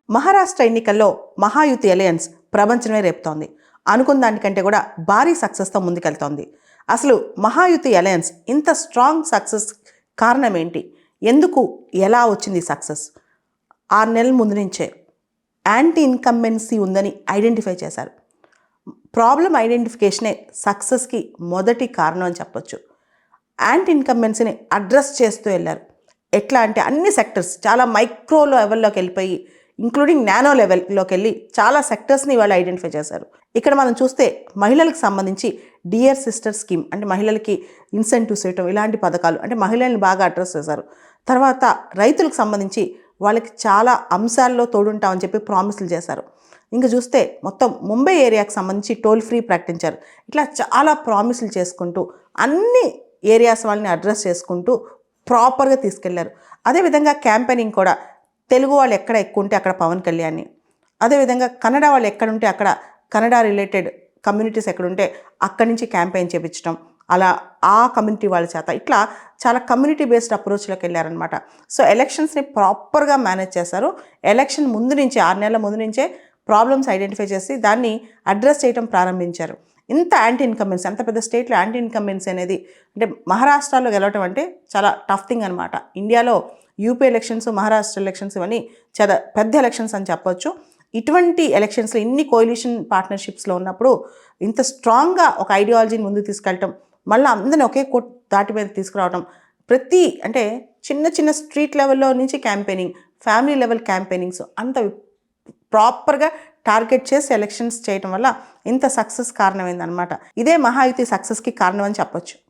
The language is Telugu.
మహారాష్ట్ర ఎన్నికల్లో మహాయుతి అలయన్స్ ప్రపంచమే రేపుతోంది. అనుకున్న దానికంటే కూడా భారీ సక్సెస్తో ముందుకెళ్తోంది. అసలు మహాయుతి అలయన్స్ ఇంత స్ట్రాంగ్ సక్సెస్ కారణం ఏంటి? ఎందుకు ఎలా వచ్చింది సక్సెస్? 6 నెలల ముందు నుంచే యాంటీ ఇన్కంబెన్సీ ఉందని ఐడెంటిఫై చేశారు. ప్రాబ్లం ఐడెంటిఫికేషనే సక్సెస్కి మొదటి కారణం అని చెప్పొచ్చు. యాంటీ ఇన్కంబెన్సీని అడ్రస్ చేస్తూ వెళ్ళారు. ఎట్లా అంటే అన్ని సెక్టర్స్ చాలా మైక్రో లెవెల్లోకి వెళ్ళిపోయి ఇంక్లూడింగ్ నానో లెవెల్లోకి వెళ్ళి చాలా సెక్టర్స్ని వాళ్ళు ఐడెంటిఫై చేశారు. ఇక్కడ మనం చూస్తే మహిళలకు సంబంధించి డియర్ సిస్టర్ స్కీమ్ అంటే మహిళలకి ఇన్సెంటివ్స్ ఇవ్వటం, ఇలాంటి పథకాలు అంటే మహిళల్ని బాగా అడ్రస్ చేశారు. తర్వాత రైతులకు సంబంధించి వాళ్ళకి చాలా అంశాల్లో తోడుంటామని చెప్పి ప్రామిసులు చేశారు. ఇంకా చూస్తే మొత్తం ముంబై ఏరియాకి సంబంధించి టోల్ ఫ్రీ ప్రకటించారు. ఇట్లా చాలా ప్రామిసులు చేసుకుంటూ అన్ని ఏరియాస్ వాళ్ళని అడ్రస్ చేసుకుంటూ ప్రాపర్గా తీసుకెళ్లారు. అదేవిధంగా క్యాంపెయినింగ్ కూడా తెలుగు వాళ్ళు ఎక్కడ ఎక్కువ ఉంటే అక్కడ పవన్ కళ్యాణ్ని, అదేవిధంగా కన్నడ వాళ్ళు ఎక్కడుంటే అక్కడ కన్నడ రిలేటెడ్ కమ్యూనిటీస్ ఎక్కడుంటే అక్కడి నుంచి క్యాంపెయిన్ చేయించడం, అలా ఆ కమ్యూనిటీ వాళ్ళ చేత ఇట్లా చాలా కమ్యూనిటీ బేస్డ్ అప్రోచ్లోకి వెళ్ళారనమాట. సో ఎలక్షన్స్ని ప్రాపర్గా మేనేజ్ చేశారు. ఎలక్షన్ ముందు నుంచే 6 నెలల ముందు నుంచే ప్రాబ్లమ్స్ ఐడెంటిఫై చేసి దాన్ని అడ్రస్ చేయడం ప్రారంభించారు. ఇంత యాంటీ ఇన్కంబెన్సీ, అంత పెద్ద స్టేట్లో యాంటీ ఇన్కంబెన్సీ అనేది అంటే మహారాష్ట్రలో గెలవటం అంటే చాలా టఫ్ థింగ్ అనమాట. ఇండియాలో యూపీ ఎలక్షన్స్, మహారాష్ట్ర ఎలక్షన్స్ ఇవన్నీ చాలా పెద్ద ఎలక్షన్స్ అని చెప్పొచ్చు. ఇటువంటి ఎలక్షన్స్లో ఇన్ని కోalition పార్ట్నర్షిప్స్లో ఉన్నప్పుడు ఇంత స్ట్రాంగ్గా ఒక ఐడియాలజీని ముందుకు తీసుకెళ్ళటం, మళ్ళీ అందరినీ ఒకే కోట్ దాటి మీద తీసుకురావడం, ప్రతి అంటే చిన్న చిన్న స్ట్రీట్ లెవెల్లో నుంచి క్యాంపెయినింగ్, ఫ్యామిలీ లెవెల్ క్యాంపెయినింగ్స్ అంత ప్రాపర్గా టార్గెట్ చేసి ఎలక్షన్స్ చేయడం వల్ల ఇంత సక్సెస్ కారణమైందనమాట. ఇదే మహాయుతి సక్సెస్కి కారణం అని చెప్పొచ్చు.